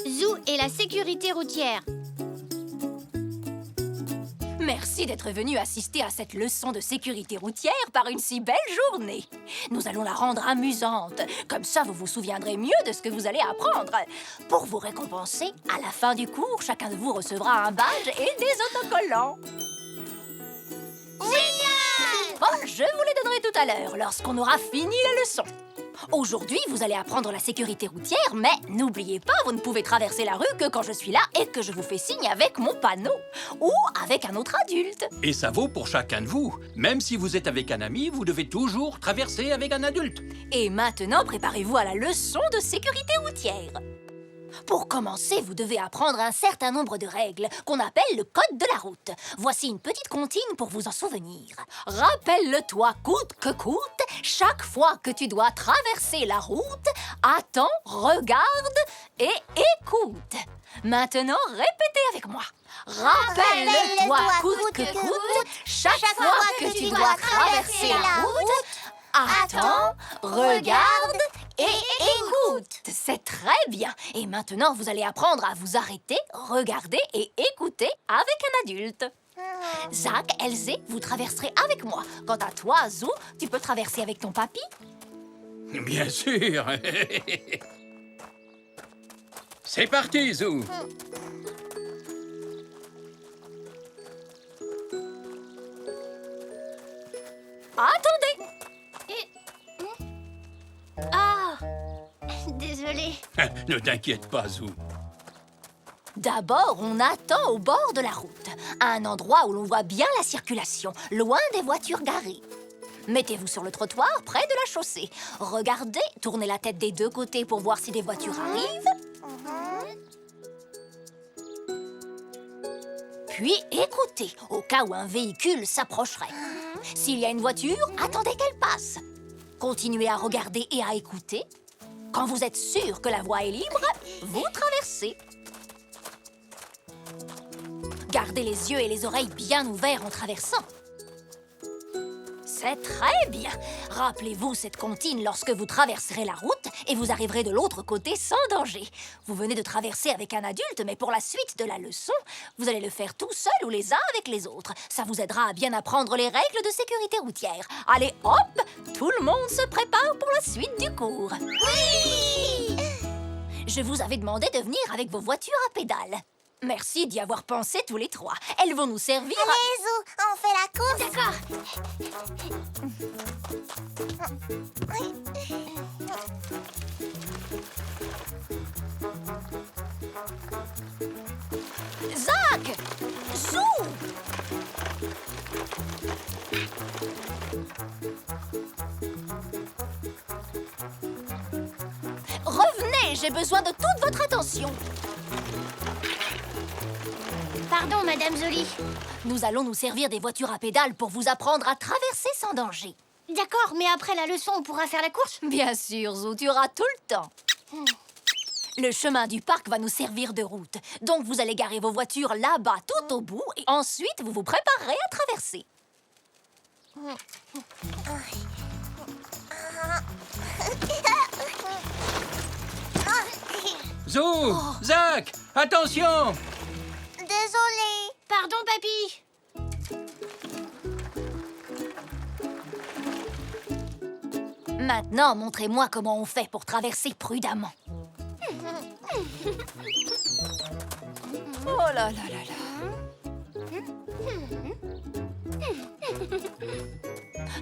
Zou et la sécurité routière. Merci d'être venu assister à cette leçon de sécurité routière par une si belle journée. Nous allons la rendre amusante. Comme ça, vous vous souviendrez mieux de ce que vous allez apprendre. Pour vous récompenser, à la fin du cours, chacun de vous recevra un badge et des autocollants. Génial! Bon, je vous les donnerai tout à l'heure, lorsqu'on aura fini la leçon. Aujourd'hui, vous allez apprendre la sécurité routière, mais n'oubliez pas, vous ne pouvez traverser la rue que quand je suis là et que je vous fais signe avec mon panneau ou avec un autre adulte. Et ça vaut pour chacun de vous. Même si vous êtes avec un ami, vous devez toujours traverser avec un adulte. Et maintenant, préparez-vous à la leçon de sécurité routière. Pour commencer, vous devez apprendre un certain nombre de règles qu'on appelle le code de la route. Voici une petite comptine pour vous en souvenir. Rappelle-le-toi coûte que coûte, chaque fois que tu dois traverser la route, attends, regarde et écoute. Maintenant, répétez avec moi. Rappelle-le-toi coûte que coûte, chaque fois que tu dois traverser la route, attends, regarde et écoute. C'est très bien. Et maintenant, vous allez apprendre à vous arrêter, regarder et écouter avec un adulte. Zach, Elzé, vous traverserez avec moi. Quant à toi, Zou, tu peux traverser avec ton papy. Bien sûr. C'est parti, Zou. Attendez. Ah! Désolée. Ne t'inquiète pas, Zou. D'abord, on attend au bord de la route, à un endroit où l'on voit bien la circulation, loin des voitures garées. Mettez-vous sur le trottoir, près de la chaussée. Regardez, tournez la tête des deux côtés pour voir si des voitures arrivent. Puis écoutez, au cas où un véhicule s'approcherait. S'il y a une voiture, attendez qu'elle passe. Continuez à regarder et à écouter. Quand vous êtes sûr que la voie est libre, vous traversez. Gardez les yeux et les oreilles bien ouverts en traversant. C'est très bien. Rappelez-vous cette comptine lorsque vous traverserez la route et vous arriverez de l'autre côté sans danger. Vous venez de traverser avec un adulte, mais pour la suite de la leçon, vous allez le faire tout seul ou les uns avec les autres. Ça vous aidera à bien apprendre les règles de sécurité routière. Allez, hop! Tout le monde se prépare pour la suite du cours. Oui! Je vous avais demandé de venir avec vos voitures à pédales. Merci d'y avoir pensé tous les trois. Elles vont nous servir à... Allez, Zou, on fait la course. D'accord. Zach! Zou! Revenez, j'ai besoin de toute votre attention. Pardon, Madame Zoli. Nous allons nous servir des voitures à pédales pour vous apprendre à traverser sans danger. D'accord, mais après la leçon, on pourra faire la course? Bien sûr, Zou, tu auras tout le temps. Le chemin du parc va nous servir de route. Donc vous allez garer vos voitures là-bas tout au bout et ensuite vous vous préparerez à traverser. Zou, Zach, attention. Désolée. Pardon, papy. Maintenant, montrez-moi comment on fait pour traverser prudemment. Oh là là là là.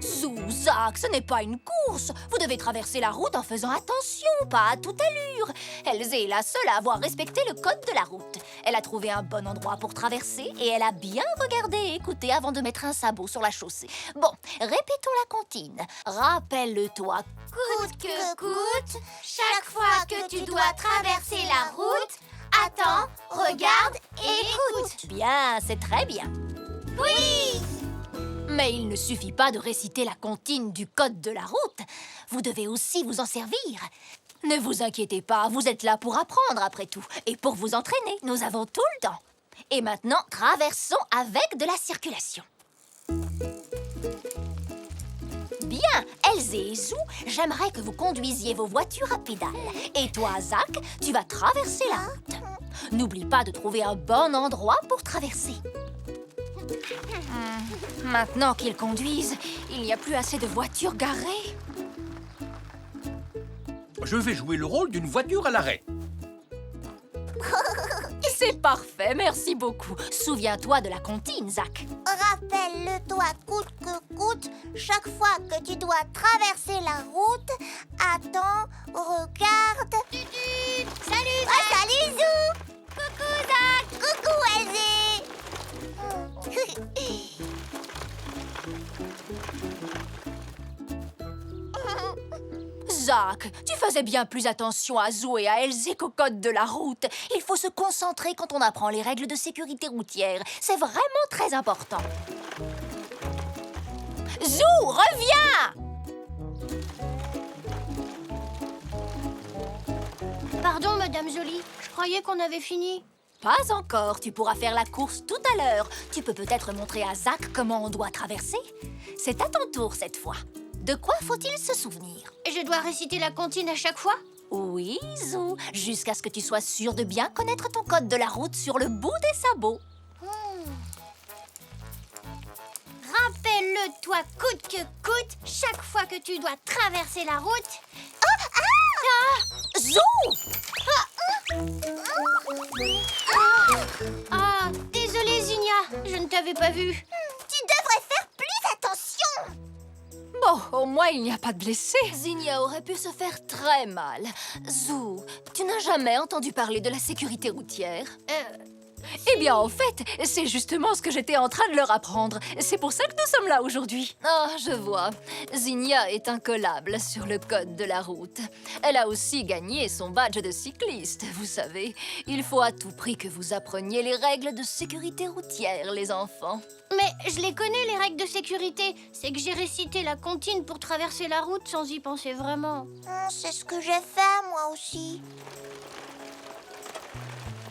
Zou, Zach, ce n'est pas une course. Vous devez traverser la route en faisant attention, pas à toute allure. Elzé est la seule à avoir respecté le code de la route. Elle a trouvé un bon endroit pour traverser et elle a bien regardé et écouté avant de mettre un sabot sur la chaussée. Bon, répétons la comptine. Rappelle-toi. Coûte que coûte, chaque fois que tu dois traverser la route, attends, regarde et écoute. Bien, c'est très bien. Oui! Mais il ne suffit pas de réciter la comptine du code de la route. Vous devez aussi vous en servir. Ne vous inquiétez pas, vous êtes là pour apprendre après tout. Et pour vous entraîner, nous avons tout le temps. Et maintenant, traversons avec de la circulation. Bien, Elzé. Elzé et Zou, j'aimerais que vous conduisiez vos voitures à pédales. Et toi, Zach, tu vas traverser la route. N'oublie pas de trouver un bon endroit pour traverser. Maintenant qu'ils conduisent, il n'y a plus assez de voitures garées. Je vais jouer le rôle d'une voiture à l'arrêt. C'est parfait, merci beaucoup. Souviens-toi de la comptine, Zach. Rappelle-le-toi coûte que coûte, chaque fois que tu dois traverser la route, attends, regarde. Salut, Ah, salut Zou! Coucou Zach! Coucou Elzé! Zach, tu faisais bien plus attention à Zou et à Elzé qu'au code de la route. Il faut se concentrer quand on apprend les règles de sécurité routière. C'est vraiment très important. Zou, reviens! Pardon, Madame Jolie. Je croyais qu'on avait fini. Pas encore, tu pourras faire la course tout à l'heure. Tu peux peut-être montrer à Zach comment on doit traverser. C'est à ton tour cette fois. De quoi faut-il se souvenir? Je dois réciter la comptine à chaque fois? Oui, Zou, jusqu'à ce que tu sois sûr de bien connaître ton code de la route sur le bout des sabots. Rappelle-le-toi coûte que coûte, chaque fois que tu dois traverser la route. Zou! Ah, désolée, Zinnia, je ne t'avais pas vue. Tu devrais faire plus attention! Bon, au moins il n'y a pas de blessés. Zinnia aurait pu se faire très mal. Zou, tu n'as jamais entendu parler de la sécurité routière? Eh bien, en fait, c'est justement ce que j'étais en train de leur apprendre. C'est pour ça que nous sommes là aujourd'hui. Ah, je vois. Zinnia est incollable sur le code de la route. Elle a aussi gagné son badge de cycliste, vous savez. Il faut à tout prix que vous appreniez les règles de sécurité routière, les enfants. Mais je les connais, les règles de sécurité. C'est que j'ai récité la comptine pour traverser la route sans y penser vraiment. C'est ce que j'ai fait, moi aussi.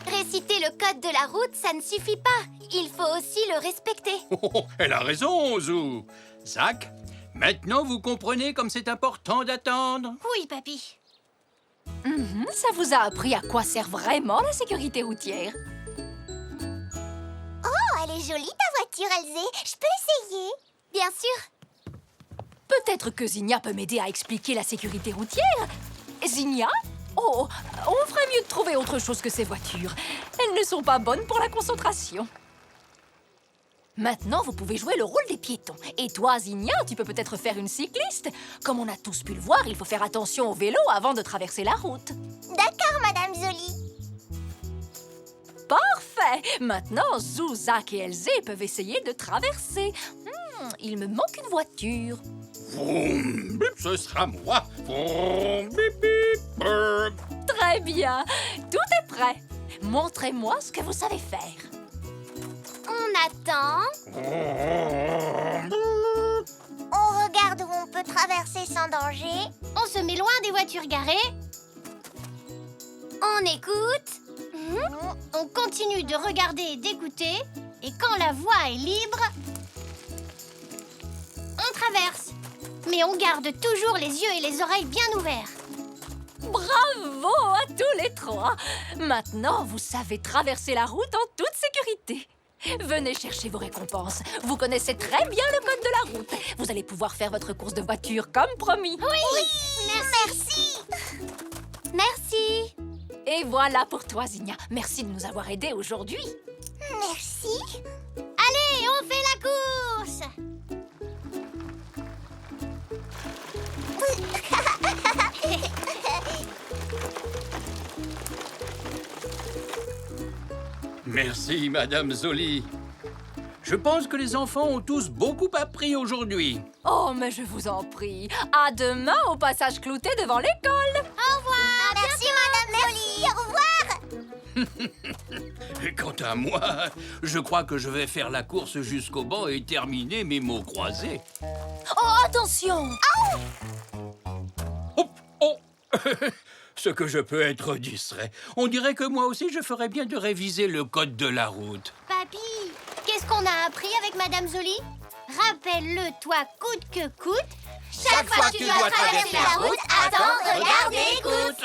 Réciter le code de la route, ça ne suffit pas. Il faut aussi le respecter. Oh, elle a raison, Zou. Zach, maintenant vous comprenez comme c'est important d'attendre. Oui, papy. Ça vous a appris à quoi sert vraiment la sécurité routière? Oh, elle est jolie ta voiture, Elzé. Je peux essayer? Bien sûr. Peut-être que Zinnia peut m'aider à expliquer la sécurité routière. Zinnia? Oh, on ferait mieux de trouver autre chose que ces voitures. Elles ne sont pas bonnes pour la concentration. Maintenant, vous pouvez jouer le rôle des piétons. Et toi, Zinnia, tu peux peut-être faire une cycliste. Comme on a tous pu le voir, il faut faire attention au vélo avant de traverser la route. D'accord, Madame Jolie. Parfait! Maintenant, Zou, Zach et Elzé peuvent essayer de traverser. Il me manque une voiture. Vroom, bip, ce sera moi. Vroom, bip, bip, brr. Très bien. Tout est prêt. Montrez-moi ce que vous savez faire. On attend. On regarde où on peut traverser sans danger. On se met loin des voitures garées. On écoute. On continue de regarder et d'écouter. Et quand la voie est libre, on traverse. Mais on garde toujours les yeux et les oreilles bien ouverts. Bravo à tous les trois. Maintenant, vous savez traverser la route en toute sécurité. Venez chercher vos récompenses. Vous connaissez très bien le code de la route. Vous allez pouvoir faire votre course de voiture comme promis. Oui, merci. Merci. Et voilà pour toi, Zinnia. Merci de nous avoir aidés aujourd'hui. Merci. Allez, on fait la course! Merci, Madame Zoli. Je pense que les enfants ont tous beaucoup appris aujourd'hui. Oh, mais je vous en prie. À demain au passage clouté devant l'école. Au revoir. Merci, Madame Jolie. Au revoir. Et quant à moi, je crois que je vais faire la course jusqu'au banc et terminer mes mots croisés. Oh, attention! Oh, oh. Ce que je peux être distrait. On dirait que moi aussi, je ferais bien de réviser le code de la route. Papy, qu'est-ce qu'on a appris avec Madame Jolie? Rappelle-le, toi, coûte que coûte, Chaque fois que tu dois traverser la route, attends, regarde et écoute.